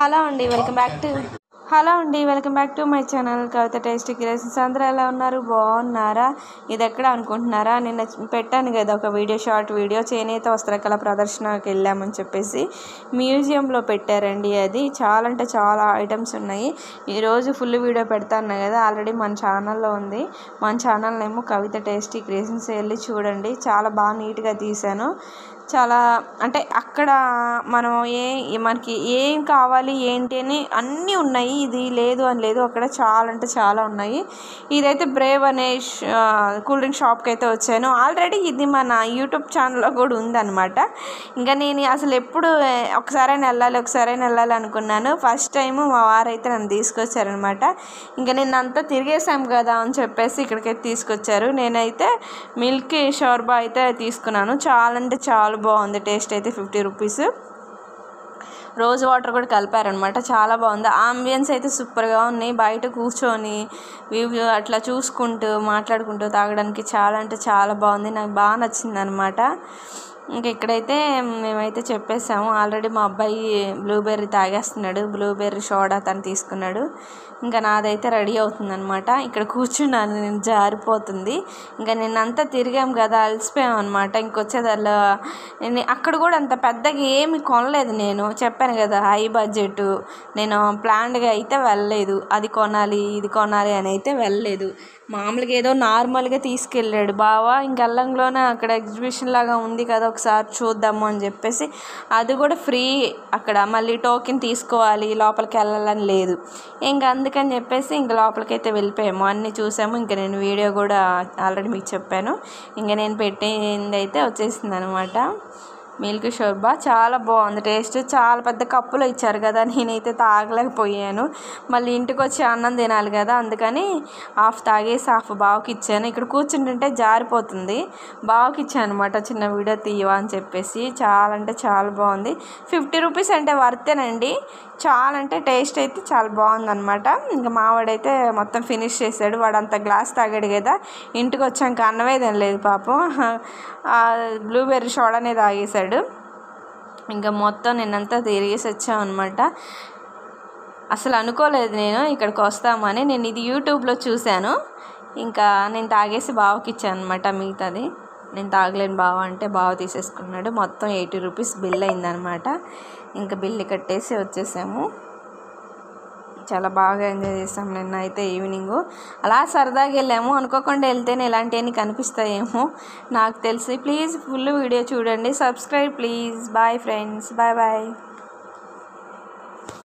Hello అండి welcome back to my channel Kavitha tasty creations. అందరూ ఎలా ఉన్నారు? బాగున్నారా? ఇది ఎక్కడ అనుకుంటున్నారా? నిన్న పెట్టాను కదా ఒక షార్ట్ వీడియో, చేనేత వస్త్రకళ ప్రదర్శనకి వెళ్ళామని చెప్పేసి మ్యూజియంలో పెట్టారండి. అది చాలా అంటే చాలా ఐటమ్స్ ఉన్నాయి. ఈరోజు ఫుల్ వీడియో పెడతాను కదా, ఆల్రెడీ మన ఛానల్లో ఉంది. మన ఛానల్ ఏమో కవిత టేస్టీ క్రియేషన్స్, వెళ్ళి చూడండి. చాలా బాగా నీట్గా తీశాను. చాలా అంటే అక్కడ మనం మనకి ఏం కావాలి ఏంటి అని అన్నీ ఉన్నాయి. ఇది లేదు అని లేదు, అక్కడ చాలా అంటే చాలా ఉన్నాయి. ఇదైతే బ్రేవ్ అనే కూల్ డ్రింక్ షాప్కి అయితే వచ్చాను. ఆల్రెడీ ఇది మన యూట్యూబ్ ఛానల్లో కూడా ఉందన్నమాట. ఇంకా నేను అసలు ఎప్పుడు ఒకసారైనా వెళ్ళాలి అనుకున్నాను. ఫస్ట్ టైము మా వారైతే నన్ను తీసుకొచ్చారనమాట. ఇంకా నిన్నంతా తిరిగేసాం కదా అని చెప్పేసి ఇక్కడికైతే తీసుకొచ్చారు. నేనైతే మిల్క్ షోర్బా అయితే తీసుకున్నాను. చాలా అంటే చాలా బాగుంది. టేస్ట్ అయితే 50 రూపీస్. రోజ్ వాటర్ కూడా కలిపారనమాట. చాలా బాగుంది. ఆంబియన్స్ అయితే సూపర్గా ఉన్నాయి. బయట కూర్చొని వ్యూ అట్లా చూసుకుంటూ మాట్లాడుకుంటూ తాగడానికి చాలా అంటే చాలా బాగుంది. నాకు బాగా నచ్చింది అనమాట. ఇంకా ఇక్కడైతే మేమైతే చెప్పేసాము. ఆల్రెడీ మా అబ్బాయి బ్లూబెర్రీ తాగేస్తున్నాడు. బ్లూబెర్రీ సోడా తను తీసుకున్నాడు. ఇంకా నాదైతే రెడీ అవుతుంది అనమాట. ఇక్కడ కూర్చున్నాను, నేను జారిపోతుంది. ఇంకా నిన్నంతా తిరిగాం కదా, అలసిపోయాం అనమాట. ఇంకొచ్చేదాల్లో అక్కడ కూడా అంత పెద్దగా ఏమి కొనలేదు. నేను చెప్పాను కదా హై బడ్జెట్, నేను ప్లాన్డ్గా అయితే వెళ్ళలేదు. అది కొనాలి ఇది కొనాలి అని అయితే వెళ్ళలేదు. మామూలుగా ఏదో నార్మల్గా తీసుకెళ్ళాడు బావా. ఇంక అల్లంలోనే అక్కడ ఎగ్జిబిషన్ లాగా ఉంది కదా, ఒకసారి చూద్దాము అని చెప్పేసి, అది కూడా ఫ్రీ. అక్కడ మళ్ళీ టోకెన్ తీసుకోవాలి, లోపలికి వెళ్ళాలని లేదు. ఇంకా అందుకని చెప్పేసి ఇంక లోపలికైతే వెళ్ళిపోయాము. అన్నీ చూసాము. ఇంకా నేను వీడియో కూడా ఆల్రెడీ మీకు చెప్పాను. ఇంకా నేను పెట్టింది అయితే వచ్చేసింది అనమాట. మిల్క్ షోర్బా చాలా బాగుంది. టేస్ట్ చాలా పెద్ద కప్పులో ఇచ్చారు కదా, నేనైతే తాగలేకపోయాను. మళ్ళీ ఇంటికి వచ్చి అన్నం తినాలి కదా, అందుకని హాఫ్ తాగేసి హాఫ్ బావకి ఇచ్చాను. ఇక్కడ కూర్చుంటుంటే జారిపోతుంది. బావకి ఇచ్చాను అనమాట, చిన్న వీడియో తీయవా అని చెప్పేసి. చాలా అంటే చాలా బాగుంది. 50 రూపీస్ అంటే వర్తేనండి. చాలా అంటే టేస్ట్ అయితే చాలా బాగుందన్నమాట. ఇంకా మావాడైతే మొత్తం ఫినిష్ చేశాడు. వాడు అంత గ్లాస్ తాగాడు కదా, ఇంటికి వచ్చాక అన్నమే తినలేదు పాపం. బ్లూబెర్రీ సోడానే తాగేశాడు. ఇంకా మొత్తం నిన్నంతా తిరిగేసి వచ్చామన్నమాట. అసలు అనుకోలేదు నేను ఇక్కడికి వస్తామని. నేను ఇది యూట్యూబ్లో చూశాను. ఇంకా నేను తాగేసి బావకి ఇచ్చాను అనమాట. మిగతాది నేను తాగలేను బావ అంటే బావ తీసేసుకున్నాడు. మొత్తం 80 రూపీస్ బిల్ అయిందనమాట. ఇంకా బిల్లు కట్టేసి వచ్చేసాము. చాలా బాగా ఎంజాయ్ చేసాం నిన్న అయితే ఈవినింగు. అలా సరదాగా వెళ్ళాము. అనుకోకుండా వెళ్తేనే ఇలాంటివన్నీ కనిపిస్తాయేమో నాకు తెలిసి. ప్లీజ్ ఫుల్ వీడియో చూడండి. Subscribe please. Bye friends, bye.